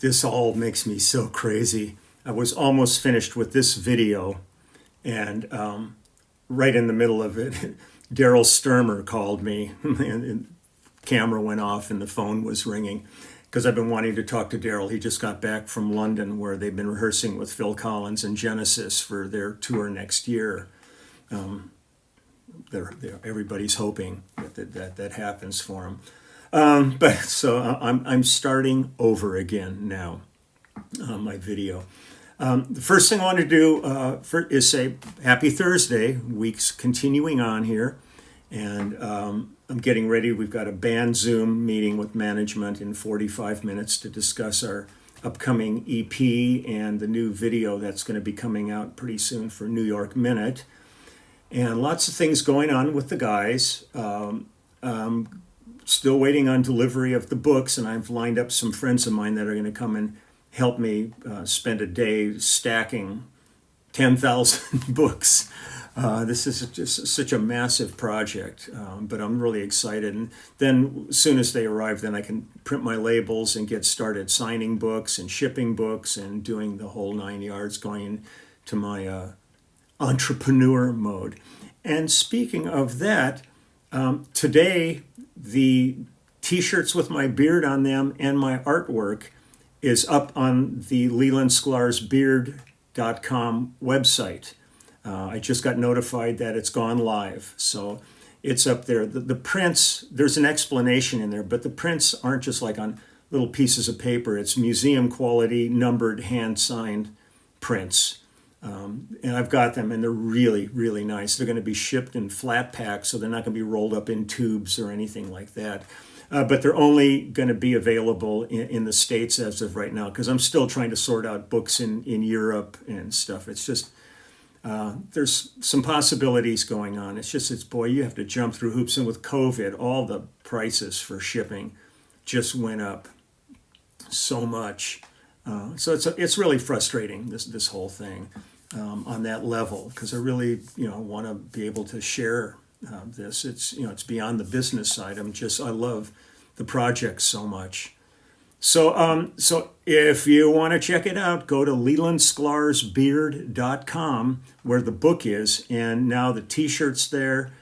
this all makes me so crazy. I was almost finished with this video, and right in the middle of it, Daryl Sturmer called me, and camera went off and the phone was ringing, because I've been wanting to talk to Daryl. He just got back from London, where they've been rehearsing with Phil Collins and Genesis for their tour next year. Everybody's hoping that happens for him. But so I'm starting over again now on my video. The first thing I want to do is say happy Thursday. Week's continuing on here, and I'm getting ready. We've got a band Zoom meeting with management in 45 minutes to discuss our upcoming EP and the new video that's going to be coming out pretty soon for New York Minute. And lots of things going on with the guys. Still waiting on delivery of the books, and I've lined up some friends of mine that are going to come and help me spend a day stacking 10,000 books. This is just such a massive project, but I'm really excited. And then as soon as they arrive, then I can print my labels and get started signing books and shipping books and doing the whole 9 yards, going to my entrepreneur mode. And speaking of that, today, the t-shirts with my beard on them and my artwork is up on the Leland Sklar's beard.com website. I just got notified that it's gone live, so it's up there. The prints, there's an explanation in there, but the prints aren't just like on little pieces of paper. It's museum quality, numbered, hand-signed prints. And I've got them, and they're really, really nice. They're going to be shipped in flat packs, so they're not going to be rolled up in tubes or anything like that. But they're only going to be available in the States as of right now, because I'm still trying to sort out books in Europe and stuff. It's just, there's some possibilities going on. Boy, you have to jump through hoops. And with COVID, all the prices for shipping just went up so much. So it's really frustrating, this whole thing. On that level, because I really want to be able to share this. It's beyond the business side. I love the project so much. So if you want to check it out, go to lelandsklarsbeard.com, where the book is, and now the t-shirt's there,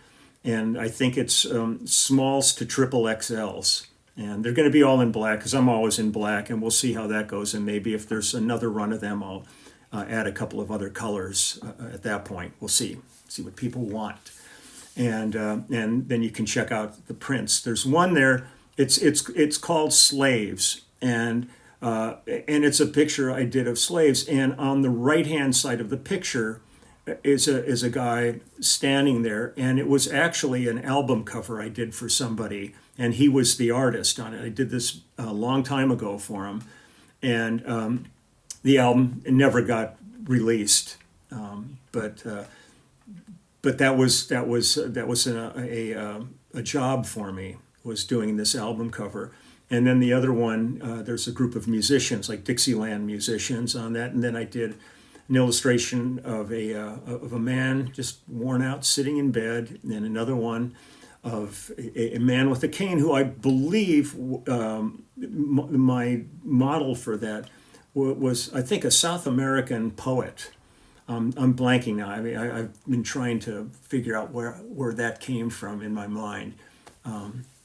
and I think it's smalls to triple XLs. And they're going to be all in black, because I'm always in black, and we'll see how that goes. And maybe if there's another run of them, I'll add a couple of other colors at that point. We'll see what people want, and then you can check out the prints. There's one there. It's called Slaves, and it's a picture I did of slaves. And on the right hand side of the picture is a guy standing there, and it was actually an album cover I did for somebody, and he was the artist on it. I did this a long time ago for him, and the album never got released, but that was a job for me, was doing this album cover. And then the other one, there's a group of musicians, like Dixieland musicians, on that. And then I did an illustration of a man just worn out, sitting in bed, and then another one of a man with a cane, who I believe my model for that was, I think, a South American poet. I'm blanking now. I mean, I've been trying to figure out where that came from in my mind.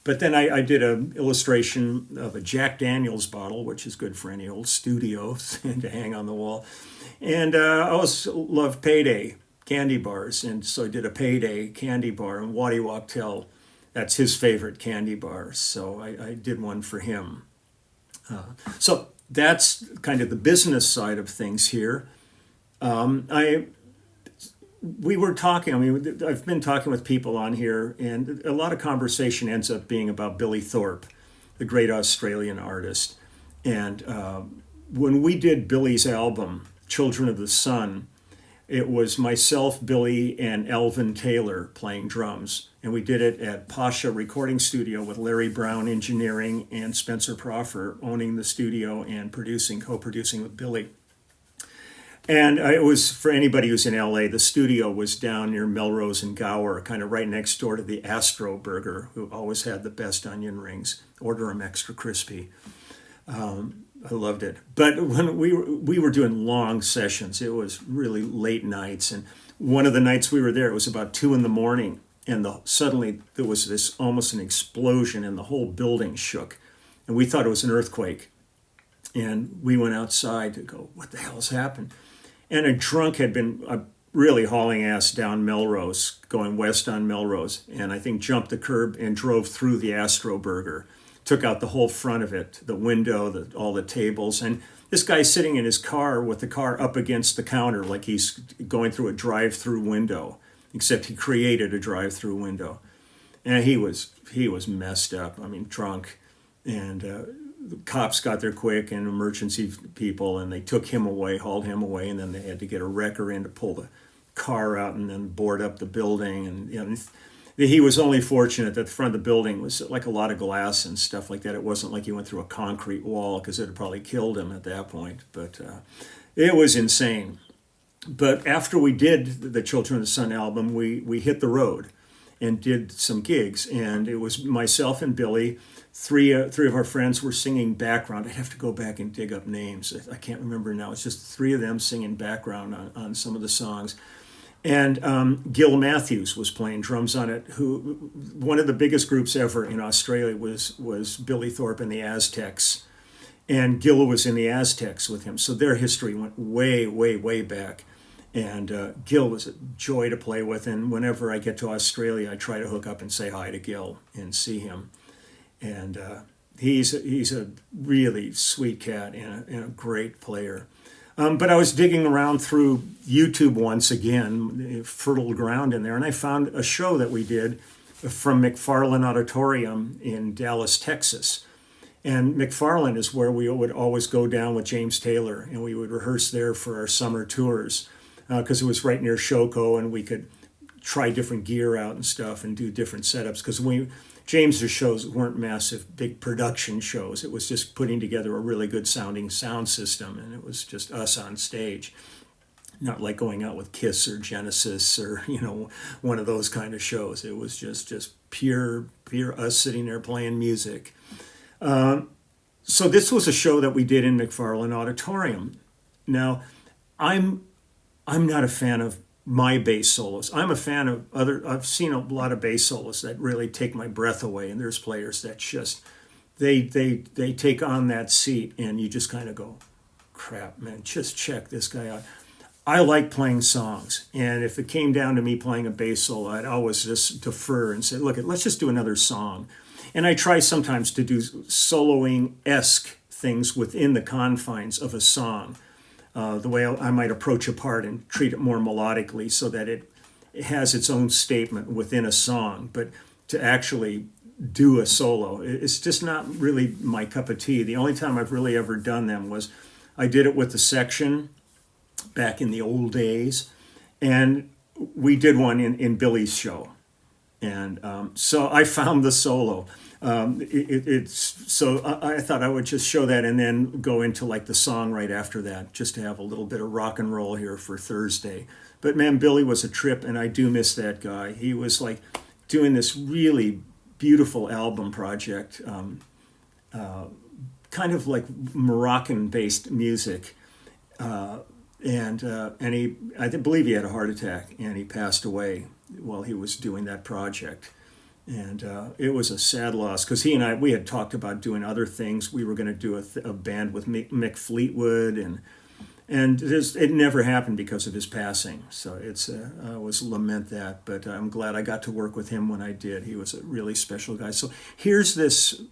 But then I did an illustration of a Jack Daniels bottle, which is good for any old studio to hang on the wall. And I always love Payday candy bars, and so I did a Payday candy bar, and Waddy Wachtel, that's his favorite candy bar, so I did one for him. So that's kind of the business side of things here. We were talking, I've been talking with people on here, and a lot of conversation ends up being about Billy Thorpe, the great Australian artist. And when we did Billy's album, Children of the Sun, it was myself, Billy, and Alvin Taylor playing drums. And we did it at Pasha Recording Studio with Larry Brown engineering and Spencer Proffer owning the studio and co-producing with Billy. And it was, for anybody who's in LA, the studio was down near Melrose and Gower, kind of right next door to the Astro Burger, who always had the best onion rings. Order them extra crispy. I loved it. But when we were doing long sessions, it was really late nights. And one of the nights we were there, it was about 2 in the morning, and suddenly there was this almost an explosion, and the whole building shook, and we thought it was an earthquake. And we went outside to go, what the hell's happened? And a drunk had been really hauling ass down Melrose, going west on Melrose, and I think jumped the curb and drove through the Astro Burger, took out the whole front of it, the window, all the tables. And this guy's sitting in his car with the car up against the counter like he's going through a drive-through window, except he created a drive-through window. And he was messed up, I mean, drunk. And the cops got there quick, and emergency people, and they took him away, hauled him away, and then they had to get a wrecker in to pull the car out and then board up the building. And he was only fortunate that the front of the building was like a lot of glass and stuff like that. It wasn't like he went through a concrete wall, because it had probably killed him at that point. But it was insane. But after we did the Children of the Sun album, we hit the road and did some gigs. And it was myself and Billy. Three of our friends were singing background. I'd have to go back and dig up names. I can't remember now. It's just three of them singing background on some of the songs. And Gil Matthews was playing drums on it, who one of the biggest groups ever in Australia was Billy Thorpe and the Aztecs. And Gil was in the Aztecs with him. So their history went way, way, way back. And Gil was a joy to play with. And whenever I get to Australia, I try to hook up and say hi to Gil and see him. And he's a really sweet cat and a great player. But I was digging around through YouTube once again, fertile ground in there, and I found a show that we did from McFarland Auditorium in Dallas, Texas. And McFarland is where we would always go down with James Taylor, and we would rehearse there for our summer tours, because it was right near Shoko, and we could try different gear out and stuff and do different setups. Because James's shows weren't massive, big production shows. It was just putting together a really good sounding sound system, and it was just us on stage. Not like going out with Kiss or Genesis or, one of those kind of shows. It was just pure us sitting there playing music. So this was a show that we did in McFarland Auditorium. Now, I'm not a fan of my bass solos. I'm a fan of I've seen a lot of bass solos that really take my breath away, and there's players that just, they take on that seat, and you just kind of go, crap, man, just check this guy out. I like playing songs, and if it came down to me playing a bass solo, I'd always just defer and say, look, let's just do another song. And I try sometimes to do soloing-esque things within the confines of a song. The way I might approach a part and treat it more melodically so that it has its own statement within a song. But to actually do a solo, it's just not really my cup of tea. The only time I've really ever done them was I did it with the Section back in the old days. And we did one in Billy's show. And so I found the solo. So I thought I would just show that and then go into like the song right after that, just to have a little bit of rock and roll here for Thursday. But man, Billy was a trip, and I do miss that guy. He was like doing this really beautiful album project, kind of like Moroccan-based music. And I believe he had a heart attack, and he passed away while he was doing that project. And it was a sad loss, because he and we had talked about doing other things. We were going to do a band with Mick Fleetwood, and it never happened because of his passing. So I always lament that, but I'm glad I got to work with him when I did. He was a really special guy. So here's this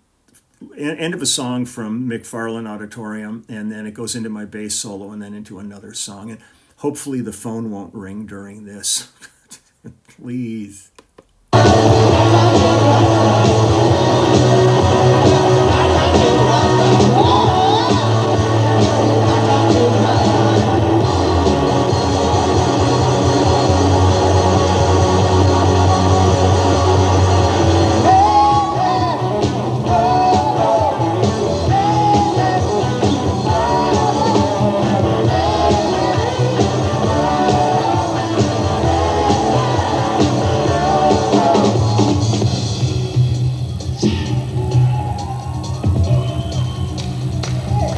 end of a song from McFarland Auditorium, and then it goes into my bass solo, and then into another song. And hopefully the phone won't ring during this. Please.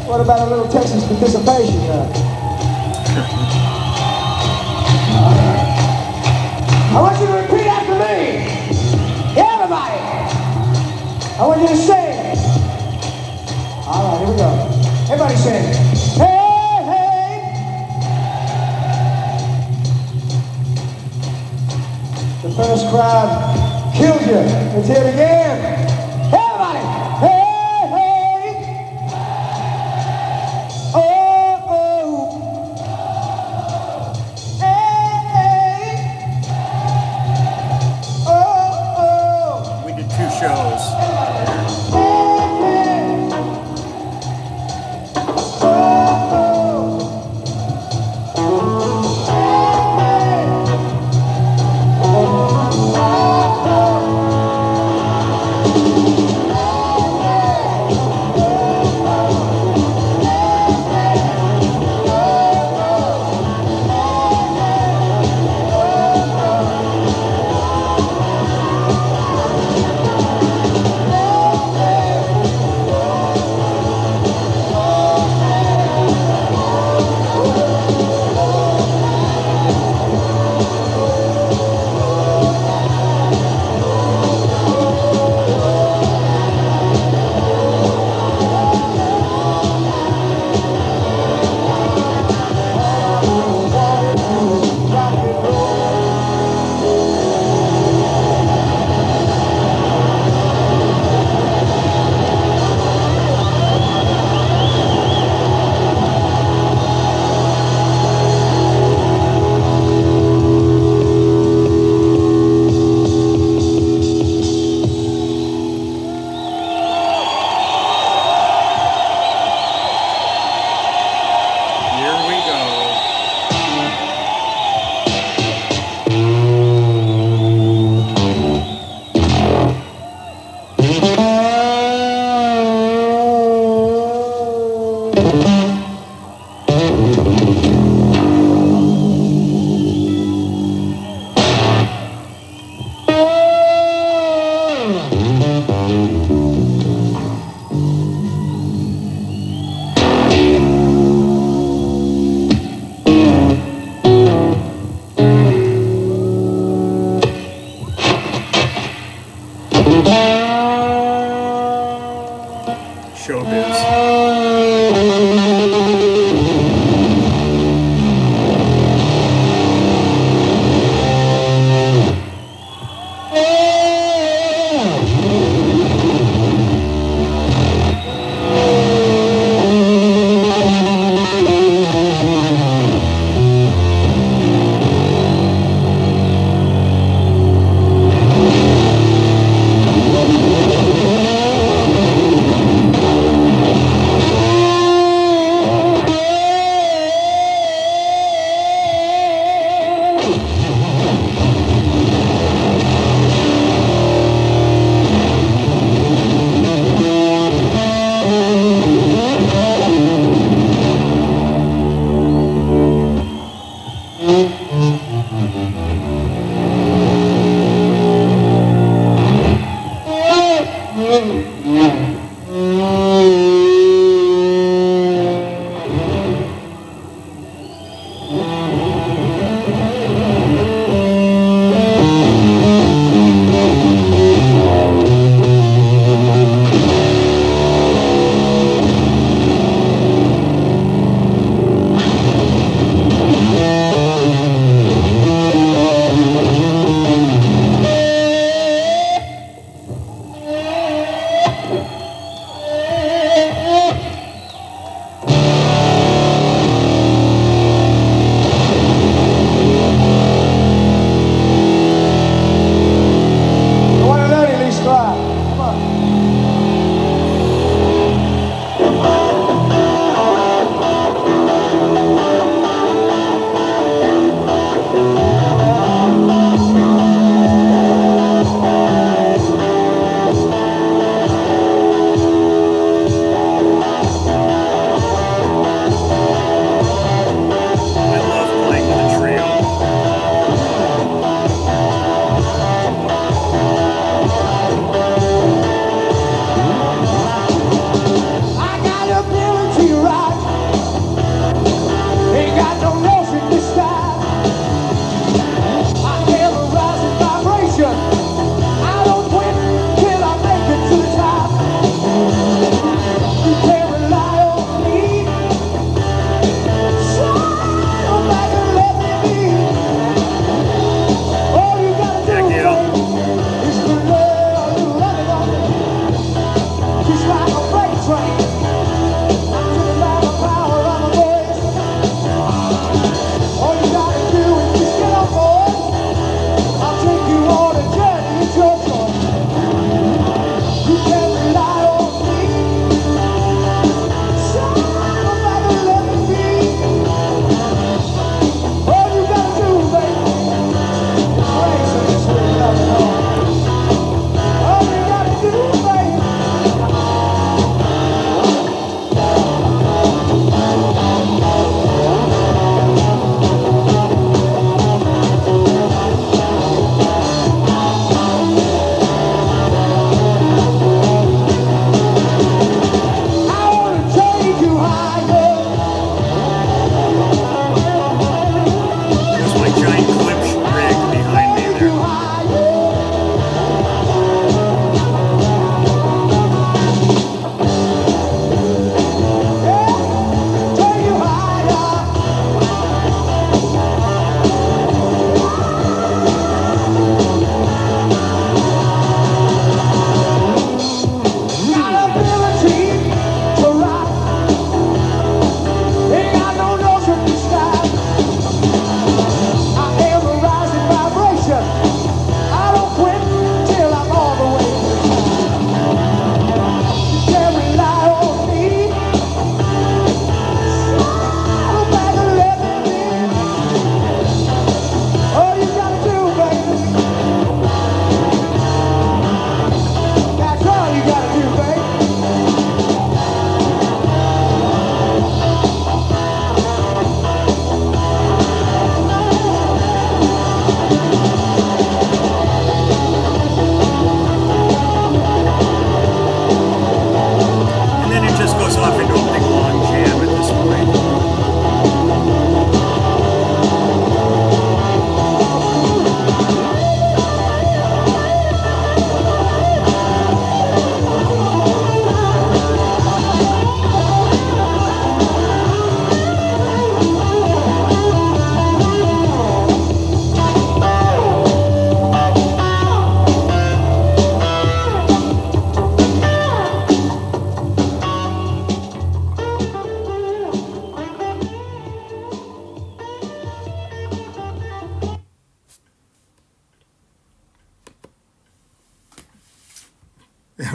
What about a little Texas participation? I want you to repeat after me. Everybody. I want you to sing. All right, here we go. Everybody sing. Hey, hey. The first crowd killed you. Let's hear it again. Everybody. Hey, hey. Oh, oh. Hey, hey. Oh, oh. We did 2 shows.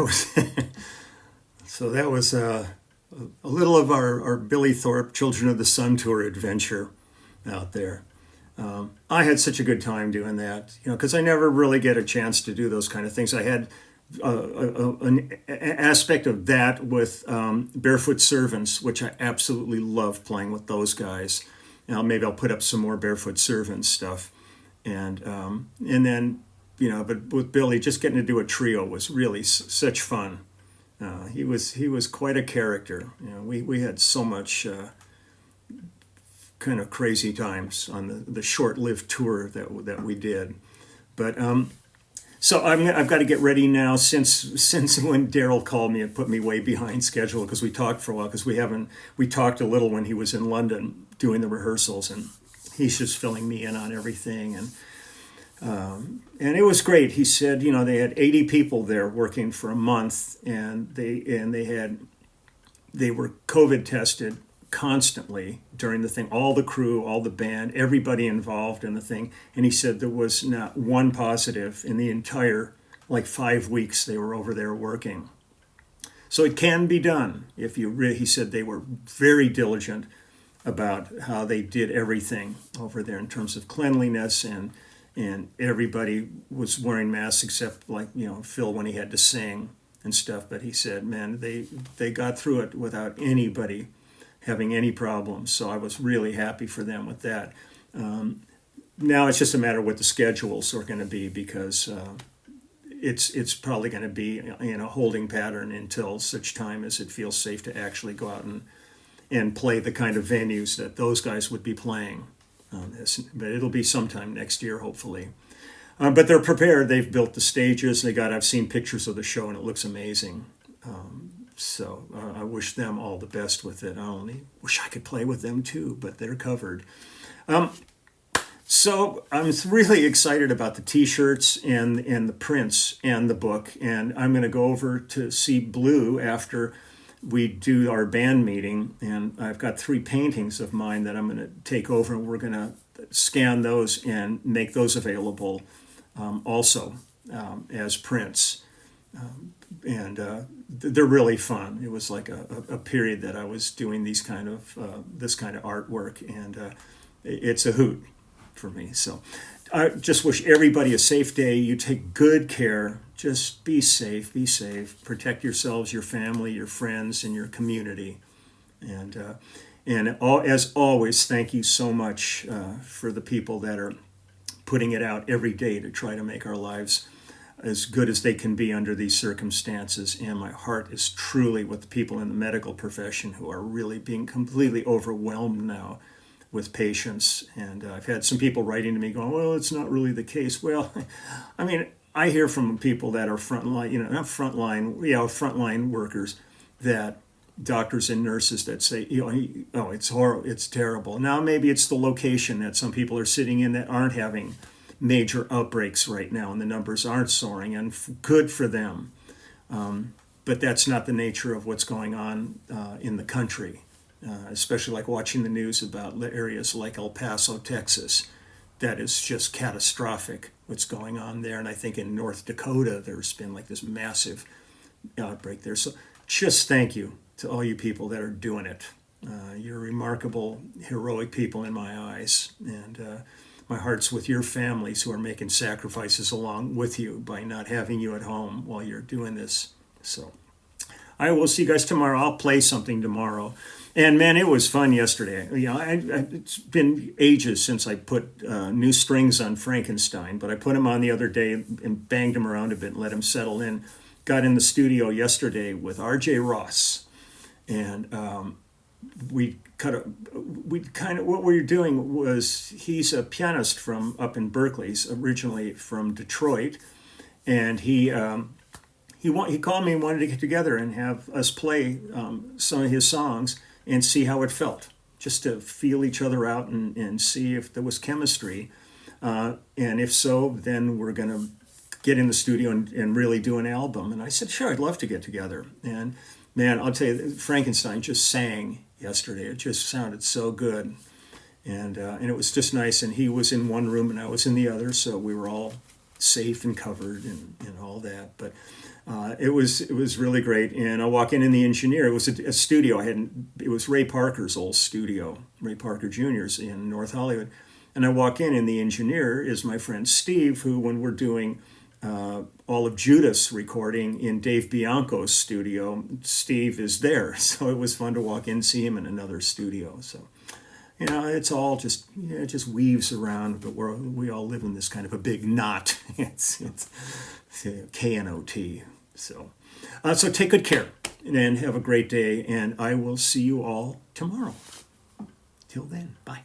was so that was a little of our Billy Thorpe Children of the Sun tour adventure out there. I had such a good time doing that, because I never really get a chance to do those kind of things. I had an aspect of that with Barefoot Servants, which I absolutely love playing with those guys. Maybe I'll put up some more Barefoot Servants stuff, and then but with Billy, just getting to do a trio was really such fun. He was quite a character. We had so much kind of crazy times on the short-lived tour that we did, but. So I've got to get ready now since when Daryl called me and put me way behind schedule because we talked for a while because we talked a little when he was in London doing the rehearsals, and he's just filling me in on everything, and it was great. He said they had 80 people there working for a month, and they were COVID tested constantly during the thing, all the crew, all the band, everybody involved in the thing. And he said there was not one positive in the entire 5 weeks they were over there working. So it can be done if you he said they were very diligent about how they did everything over there in terms of cleanliness, and everybody was wearing masks except Phil when he had to sing and stuff. But he said, man, they got through it without anybody having any problems. So I was really happy for them with that. Now it's just a matter of what the schedules are going to be, because it's probably going to be in a holding pattern until such time as it feels safe to actually go out and play the kind of venues that those guys would be playing. But it'll be sometime next year, hopefully. But they're prepared. They've built the stages. I've seen pictures of the show, and it looks amazing. So I wish them all the best with it. I only wish I could play with them too, but they're covered. So I'm really excited about the T-shirts and the prints and the book. And I'm going to go over to see Blue after we do our band meeting. And I've got 3 paintings of mine that I'm going to take over, and we're going to scan those and make those available also as prints. And they're really fun. It was like a period that I was doing this kind of artwork, and it's a hoot for me. So I just wish everybody a safe day. You take good care. Just be safe. Protect yourselves, your family, your friends, and your community. And as always, thank you so much for the people that are putting it out every day to try to make our lives as good as they can be under these circumstances. And my heart is truly with the people in the medical profession who are really being completely overwhelmed now with patients. And I've had some people writing to me going, well, it's not really the case. Well, I mean, I hear from people that are frontline workers, that doctors and nurses that say, oh, it's horrible, it's terrible. Now maybe it's the location that some people are sitting in that aren't having major outbreaks right now, and the numbers aren't soaring, and good for them. But that's not the nature of what's going on in the country, especially like watching the news about areas like El Paso, Texas. That is just catastrophic what's going on there. And I think in North Dakota, there's been like this massive outbreak there. So just thank you to all you people that are doing it. You're remarkable, heroic people in my eyes. And my heart's with your families who are making sacrifices along with you by not having you at home while you're doing this. So I will see you guys tomorrow. I'll play something tomorrow. And man, it was fun yesterday. It's been ages since I put new strings on Frankenstein, but I put him on the other day and banged him around a bit and let him settle in. Got in the studio yesterday with R.J. Ross, and what we were doing was, he's a pianist from up in Berkeley. He's originally from Detroit, and he called me and wanted to get together and have us play some of his songs and see how it felt, just to feel each other out and see if there was chemistry. And if so, then we're going to get in the studio and really do an album. And I said, sure, I'd love to get together. And man, I'll tell you, Frankenstein just sang yesterday. It just sounded so good. And it was just nice. And he was in one room and I was in the other, so we were all safe and covered and all that. But It was really great. And I walk in the engineer. It was a studio. It was Ray Parker's old studio, Ray Parker Jr.'s in North Hollywood. And I walk in the engineer is my friend Steve, who, when we're doing all of Judas recording in Dave Bianco's studio, Steve is there. So it was fun to walk in and see him in another studio. So, it's all just, it just weaves around, but we all live in this kind of a big knot. It's KNOT. So take good care and have a great day, and I will see you all tomorrow. Till then, bye.